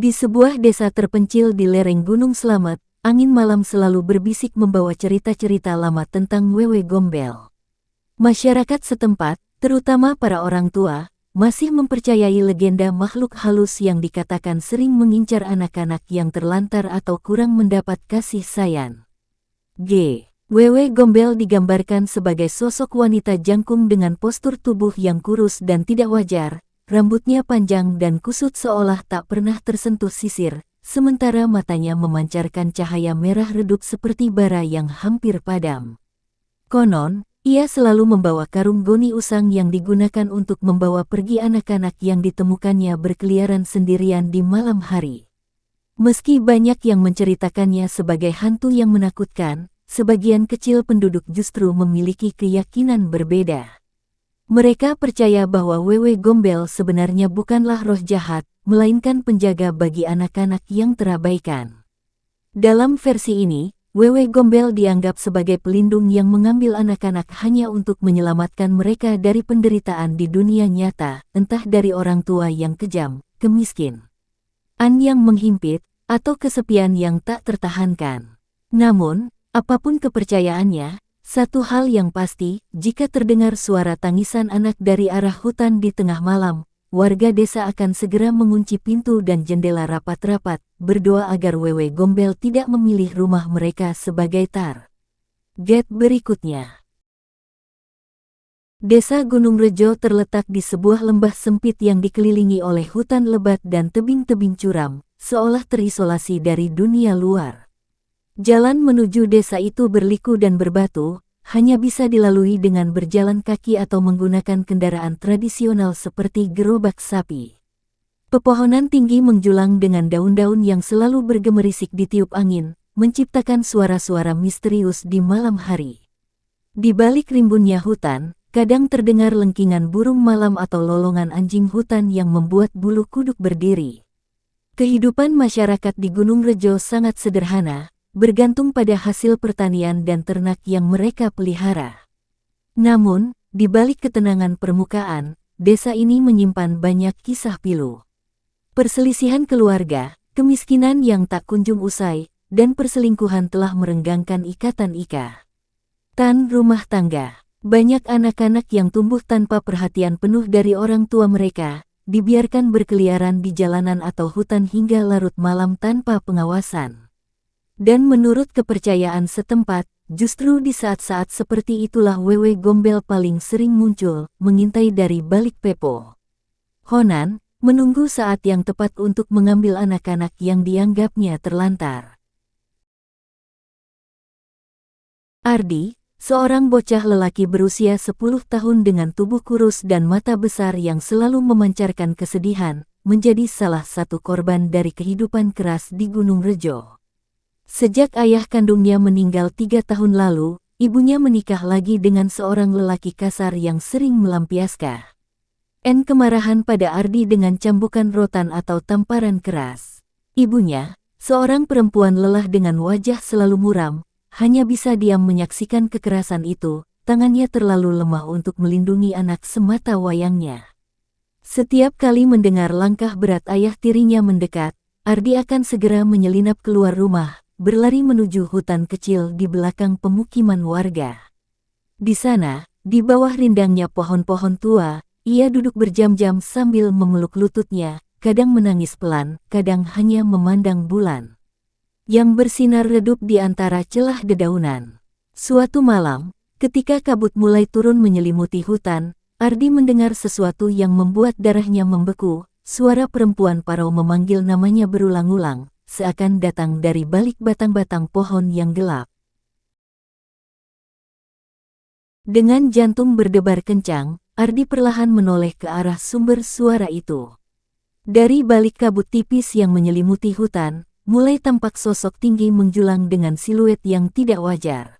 Di sebuah desa terpencil di lereng Gunung Slamet, angin malam selalu berbisik membawa cerita-cerita lama tentang Wewe Gombel. Masyarakat setempat, terutama para orang tua, masih mempercayai legenda makhluk halus yang dikatakan sering mengincar anak-anak yang terlantar atau kurang mendapat kasih sayang. Wewe Gombel digambarkan sebagai sosok wanita jangkung dengan postur tubuh yang kurus dan tidak wajar. Rambutnya panjang dan kusut seolah tak pernah tersentuh sisir, sementara matanya memancarkan cahaya merah redup seperti bara yang hampir padam. Konon, ia selalu membawa karung goni usang yang digunakan untuk membawa pergi anak-anak yang ditemukannya berkeliaran sendirian di malam hari. Meski banyak yang menceritakannya sebagai hantu yang menakutkan, sebagian kecil penduduk justru memiliki keyakinan berbeda. Mereka percaya bahwa Wewe Gombel sebenarnya bukanlah roh jahat, melainkan penjaga bagi anak-anak yang terabaikan. Dalam versi ini, Wewe Gombel dianggap sebagai pelindung yang mengambil anak-anak hanya untuk menyelamatkan mereka dari penderitaan di dunia nyata, entah dari orang tua yang kejam, kemiskinan yang menghimpit, atau kesepian yang tak tertahankan. Namun, apapun kepercayaannya, satu hal yang pasti, jika terdengar suara tangisan anak dari arah hutan di tengah malam, warga desa akan segera mengunci pintu dan jendela rapat-rapat, berdoa agar Wewe Gombel tidak memilih rumah mereka sebagai target berikutnya. Desa Gunung Rejo terletak di sebuah lembah sempit yang dikelilingi oleh hutan lebat dan tebing-tebing curam, seolah terisolasi dari dunia luar. Jalan menuju desa itu berliku dan berbatu, hanya bisa dilalui dengan berjalan kaki atau menggunakan kendaraan tradisional seperti gerobak sapi. Pepohonan tinggi menjulang dengan daun-daun yang selalu bergemerisik ditiup angin, menciptakan suara-suara misterius di malam hari. Di balik rimbunnya hutan, kadang terdengar lengkingan burung malam atau lolongan anjing hutan yang membuat bulu kuduk berdiri. Kehidupan masyarakat di Gunung Rejo sangat sederhana, bergantung pada hasil pertanian dan ternak yang mereka pelihara. Namun, di balik ketenangan permukaan, desa ini menyimpan banyak kisah pilu. Perselisihan keluarga, kemiskinan yang tak kunjung usai, dan perselingkuhan telah merenggangkan ikatan rumah tangga. Banyak anak-anak yang tumbuh tanpa perhatian penuh dari orang tua mereka, dibiarkan berkeliaran di jalanan atau hutan hingga larut malam tanpa pengawasan. Dan menurut kepercayaan setempat, justru di saat-saat seperti itulah Wewe Gombel paling sering muncul, mengintai dari balik pepohonan, menunggu saat yang tepat untuk mengambil anak-anak yang dianggapnya terlantar. Ardi, seorang bocah lelaki berusia 10 tahun dengan tubuh kurus dan mata besar yang selalu memancarkan kesedihan, menjadi salah satu korban dari kehidupan keras di Gunung Rejo. Sejak ayah kandungnya meninggal 3 tahun lalu, ibunya menikah lagi dengan seorang lelaki kasar yang sering melampiaskan kemarahan pada Ardi dengan cambukan rotan atau tamparan keras. Ibunya, seorang perempuan lelah dengan wajah selalu muram, hanya bisa diam menyaksikan kekerasan itu, tangannya terlalu lemah untuk melindungi anak semata wayangnya. Setiap kali mendengar langkah berat ayah tirinya mendekat, Ardi akan segera menyelinap keluar rumah, berlari menuju hutan kecil di belakang pemukiman warga. Di sana, di bawah rindangnya pohon-pohon tua, ia duduk berjam-jam sambil memeluk lututnya, kadang menangis pelan, kadang hanya memandang bulan yang bersinar redup di antara celah dedaunan. Suatu malam, ketika kabut mulai turun menyelimuti hutan, Ardi mendengar sesuatu yang membuat darahnya membeku. Suara perempuan parau memanggil namanya berulang-ulang, seakan datang dari balik batang-batang pohon yang gelap. Dengan jantung berdebar kencang, Ardi perlahan menoleh ke arah sumber suara itu. Dari balik kabut tipis yang menyelimuti hutan, mulai tampak sosok tinggi menjulang dengan siluet yang tidak wajar.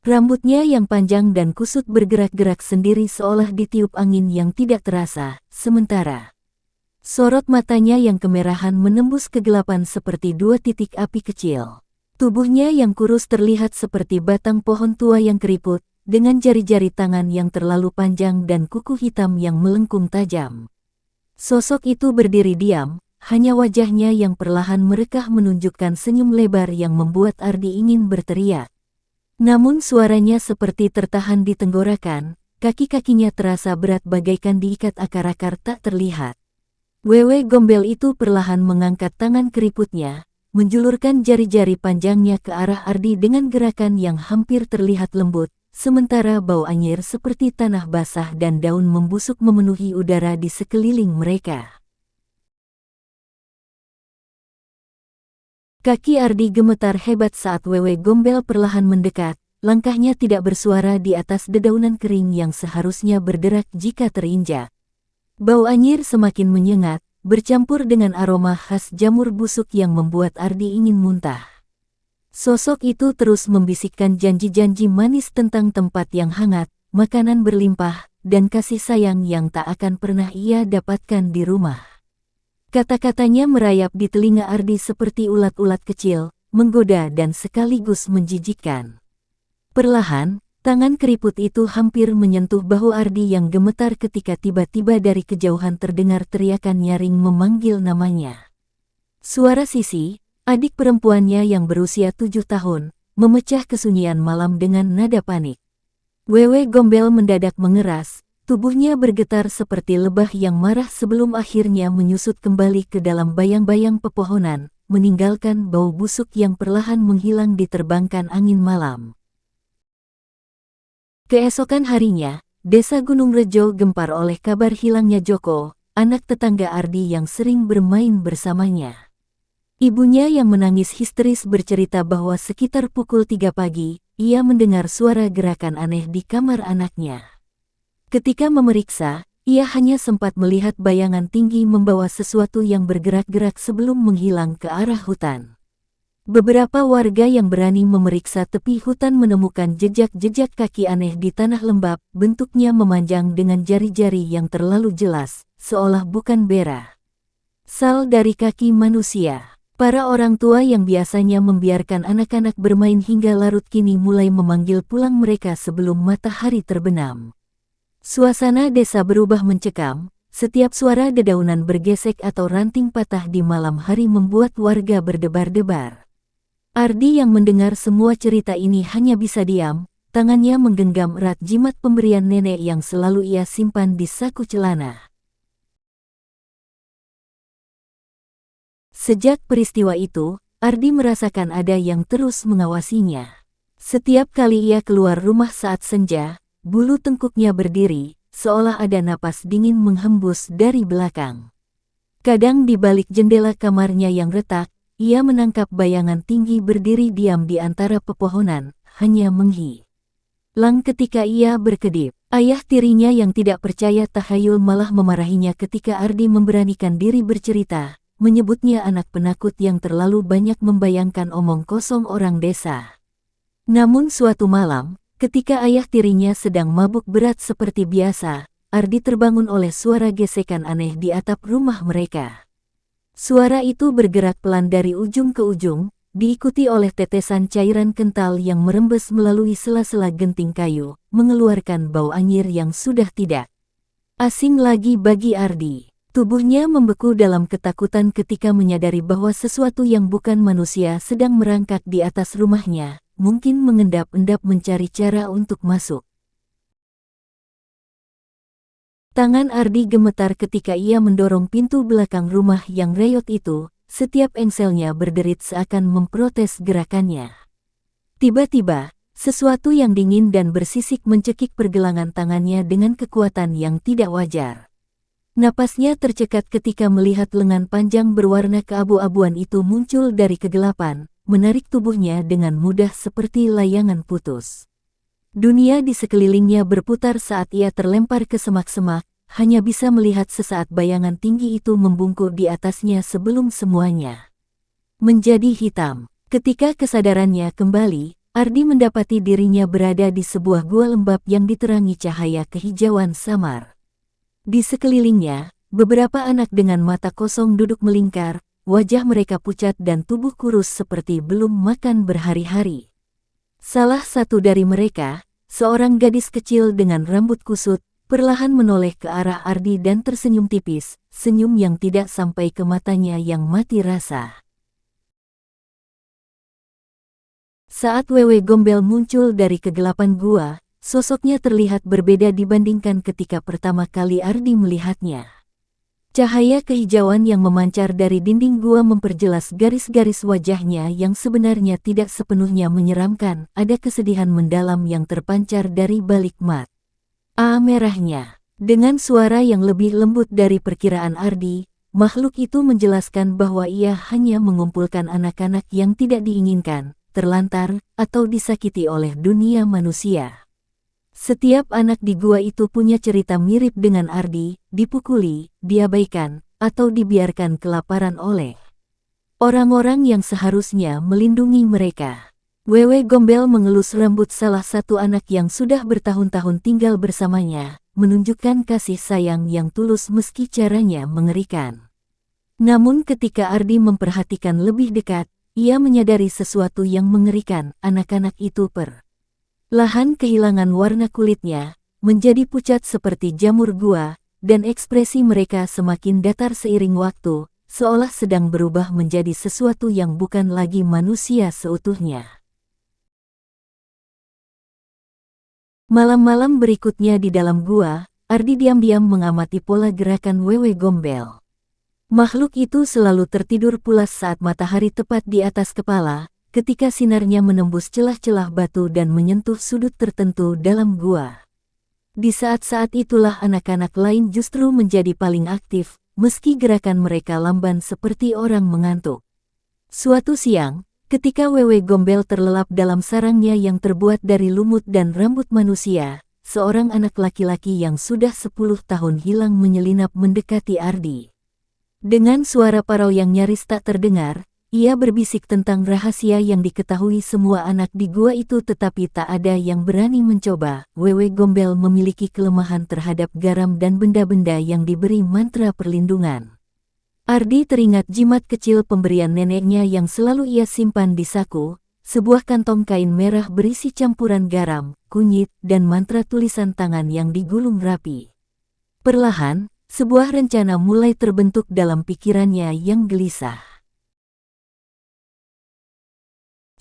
Rambutnya yang panjang dan kusut bergerak-gerak sendiri seolah ditiup angin yang tidak terasa, sementara sorot matanya yang kemerahan menembus kegelapan seperti 2 titik api kecil. Tubuhnya yang kurus terlihat seperti batang pohon tua yang keriput, dengan jari-jari tangan yang terlalu panjang dan kuku hitam yang melengkung tajam. Sosok itu berdiri diam, hanya wajahnya yang perlahan merekah menunjukkan senyum lebar yang membuat Ardi ingin berteriak. Namun suaranya seperti tertahan di tenggorokan, kaki-kakinya terasa berat bagaikan diikat akar-akar tak terlihat. Wewe Gombel itu perlahan mengangkat tangan keriputnya, menjulurkan jari-jari panjangnya ke arah Ardi dengan gerakan yang hampir terlihat lembut, sementara bau anyir seperti tanah basah dan daun membusuk memenuhi udara di sekeliling mereka. Kaki Ardi gemetar hebat saat Wewe Gombel perlahan mendekat, langkahnya tidak bersuara di atas dedaunan kering yang seharusnya berderak jika terinjak. Bau anyir semakin menyengat, bercampur dengan aroma khas jamur busuk yang membuat Ardi ingin muntah. Sosok itu terus membisikkan janji-janji manis tentang tempat yang hangat, makanan berlimpah, dan kasih sayang yang tak akan pernah ia dapatkan di rumah. Kata-katanya merayap di telinga Ardi seperti ulat-ulat kecil, menggoda dan sekaligus menjijikkan. Perlahan, tangan keriput itu hampir menyentuh bahu Ardi yang gemetar ketika tiba-tiba dari kejauhan terdengar teriakan nyaring memanggil namanya. Suara Sisi, adik perempuannya yang berusia 7 tahun, memecah kesunyian malam dengan nada panik. Wewe Gombel mendadak mengeras, tubuhnya bergetar seperti lebah yang marah sebelum akhirnya menyusut kembali ke dalam bayang-bayang pepohonan, meninggalkan bau busuk yang perlahan menghilang diterbangkan angin malam. Keesokan harinya, Desa Gunung Rejo gempar oleh kabar hilangnya Joko, anak tetangga Ardi yang sering bermain bersamanya. Ibunya yang menangis histeris bercerita bahwa sekitar pukul 3 pagi, ia mendengar suara gerakan aneh di kamar anaknya. Ketika memeriksa, ia hanya sempat melihat bayangan tinggi membawa sesuatu yang bergerak-gerak sebelum menghilang ke arah hutan. Beberapa warga yang berani memeriksa tepi hutan menemukan jejak-jejak kaki aneh di tanah lembab, bentuknya memanjang dengan jari-jari yang terlalu jelas, seolah bukan berasal dari kaki manusia. Para orang tua yang biasanya membiarkan anak-anak bermain hingga larut kini mulai memanggil pulang mereka sebelum matahari terbenam. Suasana desa berubah mencekam, setiap suara dedaunan bergesek atau ranting patah di malam hari membuat warga berdebar-debar. Ardi yang mendengar semua cerita ini hanya bisa diam, tangannya menggenggam erat jimat pemberian nenek yang selalu ia simpan di saku celana. Sejak peristiwa itu, Ardi merasakan ada yang terus mengawasinya. Setiap kali ia keluar rumah saat senja, bulu tengkuknya berdiri, seolah ada napas dingin menghembus dari belakang. Kadang di balik jendela kamarnya yang retak, ia menangkap bayangan tinggi berdiri diam di antara pepohonan, hanya menghilang ketika ia berkedip. Ayah tirinya yang tidak percaya tahayul malah memarahinya ketika Ardi memberanikan diri bercerita, menyebutnya anak penakut yang terlalu banyak membayangkan omong kosong orang desa. Namun suatu malam, ketika ayah tirinya sedang mabuk berat seperti biasa, Ardi terbangun oleh suara gesekan aneh di atap rumah mereka. Suara itu bergerak pelan dari ujung ke ujung, diikuti oleh tetesan cairan kental yang merembes melalui sela-sela genting kayu, mengeluarkan bau anyir yang sudah tidak asing lagi bagi Ardi. Tubuhnya membeku dalam ketakutan ketika menyadari bahwa sesuatu yang bukan manusia sedang merangkak di atas rumahnya, mungkin mengendap-endap mencari cara untuk masuk. Tangan Ardi gemetar ketika ia mendorong pintu belakang rumah yang reot itu, setiap engselnya berderit seakan memprotes gerakannya. Tiba-tiba, sesuatu yang dingin dan bersisik mencekik pergelangan tangannya dengan kekuatan yang tidak wajar. Napasnya tercekat ketika melihat lengan panjang berwarna keabu-abuan itu muncul dari kegelapan, menarik tubuhnya dengan mudah seperti layangan putus. Dunia di sekelilingnya berputar saat ia terlempar ke semak-semak, hanya bisa melihat sesaat bayangan tinggi itu membungkuk di atasnya sebelum semuanya menjadi hitam. Ketika kesadarannya kembali, Ardi mendapati dirinya berada di sebuah gua lembab yang diterangi cahaya kehijauan samar. Di sekelilingnya, beberapa anak dengan mata kosong duduk melingkar, wajah mereka pucat dan tubuh kurus seperti belum makan berhari-hari. Salah satu dari mereka, seorang gadis kecil dengan rambut kusut, perlahan menoleh ke arah Ardi dan tersenyum tipis, senyum yang tidak sampai ke matanya yang mati rasa. Saat Wewe Gombel muncul dari kegelapan gua, sosoknya terlihat berbeda dibandingkan ketika pertama kali Ardi melihatnya. Cahaya kehijauan yang memancar dari dinding gua memperjelas garis-garis wajahnya yang sebenarnya tidak sepenuhnya menyeramkan, ada kesedihan mendalam yang terpancar dari balik mata merahnya. Dengan suara yang lebih lembut dari perkiraan Ardi, makhluk itu menjelaskan bahwa ia hanya mengumpulkan anak-anak yang tidak diinginkan, terlantar, atau disakiti oleh dunia manusia. Setiap anak di gua itu punya cerita mirip dengan Ardi, dipukuli, diabaikan, atau dibiarkan kelaparan oleh orang-orang yang seharusnya melindungi mereka. Wewe Gombel mengelus rambut salah satu anak yang sudah bertahun-tahun tinggal bersamanya, menunjukkan kasih sayang yang tulus meski caranya mengerikan. Namun ketika Ardi memperhatikan lebih dekat, ia menyadari sesuatu yang mengerikan. Anak-anak itu perlahan kehilangan warna kulitnya, menjadi pucat seperti jamur gua, dan ekspresi mereka semakin datar seiring waktu, seolah sedang berubah menjadi sesuatu yang bukan lagi manusia seutuhnya. Malam-malam berikutnya di dalam gua, Ardi diam-diam mengamati pola gerakan Wewe Gombel. Makhluk itu selalu tertidur pulas saat matahari tepat di atas kepala, ketika sinarnya menembus celah-celah batu dan menyentuh sudut tertentu dalam gua. Di saat-saat itulah anak-anak lain justru menjadi paling aktif, meski gerakan mereka lamban seperti orang mengantuk. Suatu siang, ketika Wewe Gombel terlelap dalam sarangnya yang terbuat dari lumut dan rambut manusia, seorang anak laki-laki yang sudah 10 tahun hilang menyelinap mendekati Ardi. Dengan suara parau yang nyaris tak terdengar, ia berbisik tentang rahasia yang diketahui semua anak di gua itu tetapi tak ada yang berani mencoba. Wewe Gombel memiliki kelemahan terhadap garam dan benda-benda yang diberi mantra perlindungan. Ardi teringat jimat kecil pemberian neneknya yang selalu ia simpan di saku, sebuah kantong kain merah berisi campuran garam, kunyit, dan mantra tulisan tangan yang digulung rapi. Perlahan, sebuah rencana mulai terbentuk dalam pikirannya yang gelisah.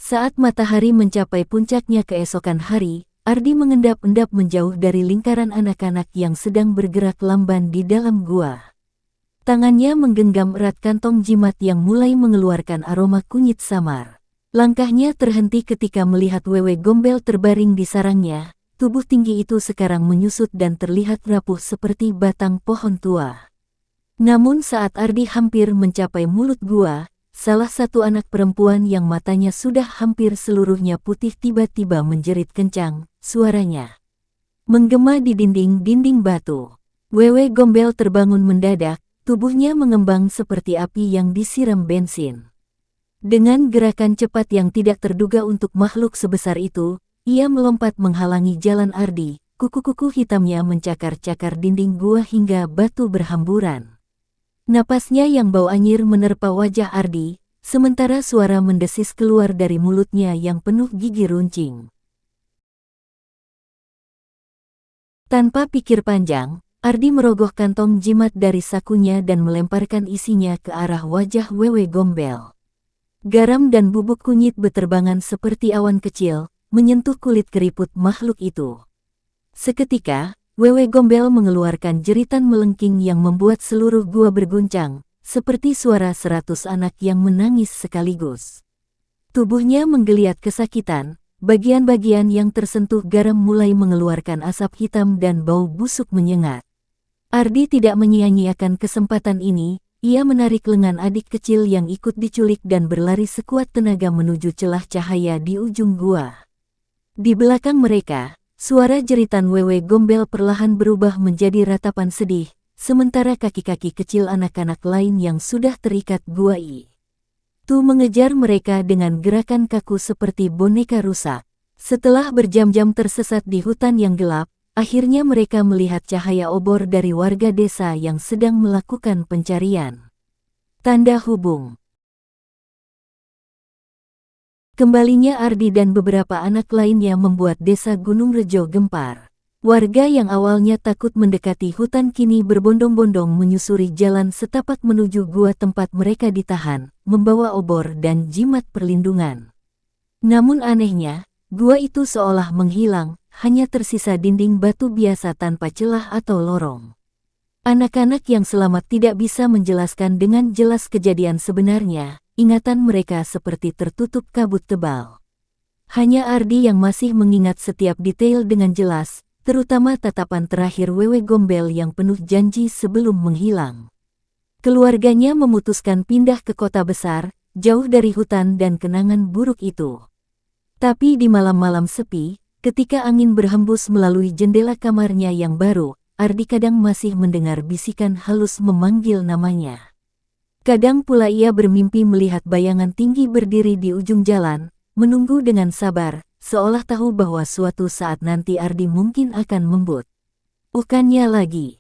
Saat matahari mencapai puncaknya keesokan hari, Ardi mengendap-endap menjauh dari lingkaran anak-anak yang sedang bergerak lamban di dalam gua. Tangannya menggenggam erat kantong jimat yang mulai mengeluarkan aroma kunyit samar. Langkahnya terhenti ketika melihat Wewe Gombel terbaring di sarangnya. Tubuh tinggi itu sekarang menyusut dan terlihat rapuh seperti batang pohon tua. Namun saat Ardi hampir mencapai mulut gua, salah satu anak perempuan yang matanya sudah hampir seluruhnya putih tiba-tiba menjerit kencang, suaranya menggema di dinding-dinding batu. Wewe Gombel terbangun mendadak, tubuhnya mengembang seperti api yang disiram bensin. Dengan gerakan cepat yang tidak terduga untuk makhluk sebesar itu, ia melompat menghalangi jalan Ardi, kuku-kuku hitamnya mencakar-cakar dinding gua hingga batu berhamburan. Napasnya yang bau anyir menerpa wajah Ardi, sementara suara mendesis keluar dari mulutnya yang penuh gigi runcing. Tanpa pikir panjang, Ardi merogoh kantong jimat dari sakunya dan melemparkan isinya ke arah wajah Wewe Gombel. Garam dan bubuk kunyit beterbangan seperti awan kecil, menyentuh kulit keriput makhluk itu. Seketika, Wewe Gombel mengeluarkan jeritan melengking yang membuat seluruh gua berguncang, seperti suara 100 anak yang menangis sekaligus. Tubuhnya menggeliat kesakitan, bagian-bagian yang tersentuh garam mulai mengeluarkan asap hitam dan bau busuk menyengat. Ardi tidak menyia-nyiakan kesempatan ini, ia menarik lengan adik kecil yang ikut diculik dan berlari sekuat tenaga menuju celah cahaya di ujung gua. Di belakang mereka, suara jeritan Wewe Gombel perlahan berubah menjadi ratapan sedih, sementara kaki-kaki kecil anak-anak lain yang sudah terikat gua itu mengejar mereka dengan gerakan kaku seperti boneka rusak. Setelah berjam-jam tersesat di hutan yang gelap, akhirnya mereka melihat cahaya obor dari warga desa yang sedang melakukan pencarian. Tanda hubung. Kembalinya Ardi dan beberapa anak lainnya membuat desa Gunung Rejo gempar. Warga yang awalnya takut mendekati hutan kini berbondong-bondong menyusuri jalan setapak menuju gua tempat mereka ditahan, membawa obor dan jimat perlindungan. Namun anehnya, gua itu seolah menghilang, hanya tersisa dinding batu biasa tanpa celah atau lorong. Anak-anak yang selamat tidak bisa menjelaskan dengan jelas kejadian sebenarnya, ingatan mereka seperti tertutup kabut tebal. Hanya Ardi yang masih mengingat setiap detail dengan jelas, terutama tatapan terakhir Wewe Gombel yang penuh janji sebelum menghilang. Keluarganya memutuskan pindah ke kota besar, jauh dari hutan dan kenangan buruk itu. Tapi di malam-malam sepi, ketika angin berhembus melalui jendela kamarnya yang baru, Ardi kadang masih mendengar bisikan halus memanggil namanya. Kadang pula ia bermimpi melihat bayangan tinggi berdiri di ujung jalan, menunggu dengan sabar, seolah tahu bahwa suatu saat nanti Ardi mungkin akan membut. Bukannya lagi.